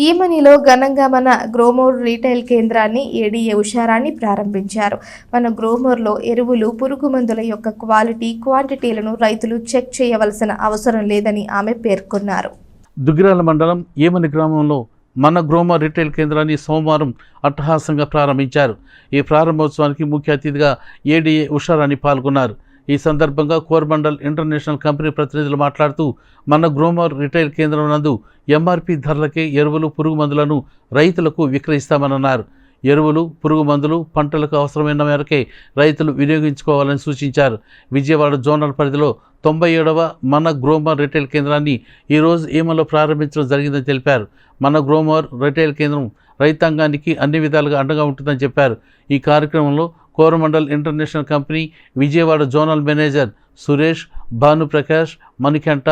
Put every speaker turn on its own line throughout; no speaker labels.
ఈమనిలో ఘనంగా మన గ్రోమోర్ రీటైల్ కేంద్రాన్ని ఏడీఏ ఉషారాణి ప్రారంభించారు. మన గ్రోమోర్లో ఎరువులు, పురుగు మందుల యొక్క క్వాలిటీ, క్వాంటిటీలను రైతులు చెక్ చేయవలసిన అవసరం లేదని ఆమె పేర్కొన్నారు.
దుగ్గిరాల మండలం ఈమని గ్రామంలో మన గ్రోమోర్ రీటైల్ కేంద్రాన్ని సోమవారం అట్టహాసంగా ప్రారంభించారు. ఈ ప్రారంభోత్సవానికి ముఖ్య అతిథిగా ఏడీఏ ఉషారాణి పాల్గొన్నారు. ఈ సందర్భంగా కోరమండల్ ఇంటర్నేషనల్ కంపెనీ ప్రతినిధులు మాట్లాడుతూ మన గ్రోమోర్ రిటైల్ కేంద్రం నందు ఎంఆర్పి ధరలకే ఎరువులు, పురుగు మందులను రైతులకు విక్రయిస్తామన్నారు. ఎరువులు, పురుగు మందులు పంటలకు అవసరమైన మేరకే రైతులు వినియోగించుకోవాలని సూచించారు. విజయవాడ జోనల్ పరిధిలో 97వ మన గ్రోమోర్ రిటైల్ కేంద్రాన్ని ఈరోజు ఈమలో ప్రారంభించడం జరిగిందని తెలిపారు. మన గ్రోమోర్ రిటైల్ కేంద్రం రైతాంగానికి అన్ని విధాలుగా అండగా ఉంటుందని చెప్పారు. ఈ కార్యక్రమంలో Coromandel International company Vijayawada zonal manager Suresh, Bhanuprakash, Manikanta,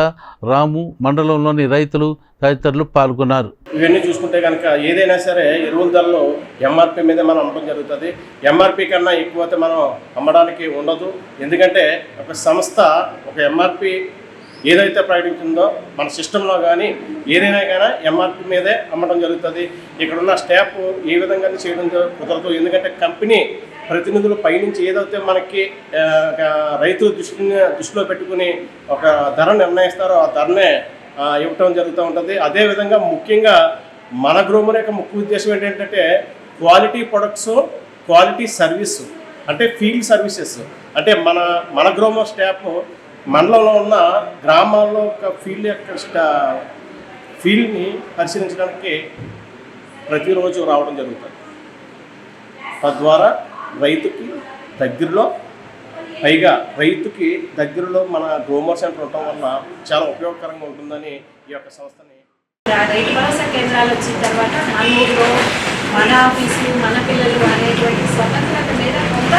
Ramu, మండలంలోని రైతులు తదితరులు పాల్గొన్నారు.
ఇవన్నీ చూసుకుంటే కనుక ఏదైనా సరే ఎరువుల ధరలు ఎంఆర్పి మీదే మనం అమ్మడం జరుగుతుంది. ఎంఆర్పి కన్నా ఎక్కువైతే మనం అమ్మడానికి ఉండదు. ఎందుకంటే ఒక సంస్థ ఒక ఎంఆర్పి ఏదైతే ప్రకటించిందో మన సిస్టంలో కానీ ఏదైనా కానీ ఎంఆర్పి మీదే అమ్మడం జరుగుతుంది. ఇక్కడ ఉన్న స్టాఫ్ ఏ విధంగా చేయడం కుదరదు. ఎందుకంటే కంపెనీ ప్రతినిధులు పైనుంచి ఏదైతే మనకి రైతు దృష్టిలో పెట్టుకుని ఒక ధర నిర్ణయిస్తారో ఆ ధరనే ఇవ్వటం జరుగుతూ ఉంటుంది. అదేవిధంగా ముఖ్యంగా మన గ్రోమర్ యొక్క ముఖ్య ఉద్దేశం ఏంటంటే క్వాలిటీ ప్రొడక్ట్స్, క్వాలిటీ సర్వీస్, అంటే ఫీల్డ్ సర్వీసెస్. అంటే మన గ్రోమర్ స్టాఫ్ మండలంలో ఉన్న గ్రామాల్లో ఒక ఫీల్డ్ని పరిశీలించడానికి ప్రతిరోజు రావడం జరుగుతుంది. తద్వారా రైతుకి దగ్గరలో మన గ్రోమర్ సెంటర్ ఉండటం వల్ల చాలా ఉపయోగకరంగా ఉంటుందని ఈ యొక్క సంస్థని
రైతు భరోసా కేంద్రాలు వచ్చిన తర్వాత మన ఊళ్ళో మన ఆఫీసులు, మన పిల్లలు అనేటువంటి స్వతంత్రత మీద కొంత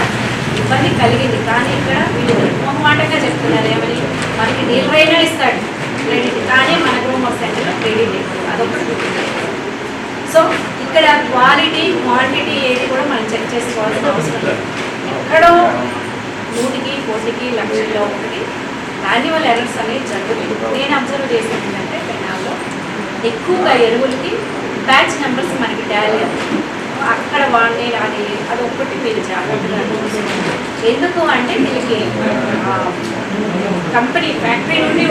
ఇబ్బంది కలిగింది. కానీ ఇక్కడ వీళ్ళు మొహమాటంగా చెప్తున్నారు, ఏమని మనకి నీళ్ళైనా ఇస్తాడు క్రెడిట్, కానీ మన గ్రోమర్ సెంటర్లో క్రెడిట్ ఎక్కువ, అదొకటి గుర్తుంటుంది. సో ఇక్కడ క్వాలిటీ, క్వాంటిటీ ఏది కూడా మనం చెక్ చేసుకోవాల్సిన అవసరం లేదు. ఎక్కడో 100కి 100కి లక్షల్లో ఒకటి మాన్యువల్ ఎర్రర్స్ అనేవి జరుగుతుంది. నేను అబ్జర్వ్ చేసేది ఏంటంటే పెనాల్లో ఎక్కువగా ఎరువులకి బ్యాచ్ నెంబర్స్ మనకి టాలీ అక్కడ వాడినే రాని అది ఒక్కటి మీరు జాగ్రత్తగా ఎందుకు అంటే వీళ్ళకి కంపెనీ ఫ్యాక్టరీ నుండి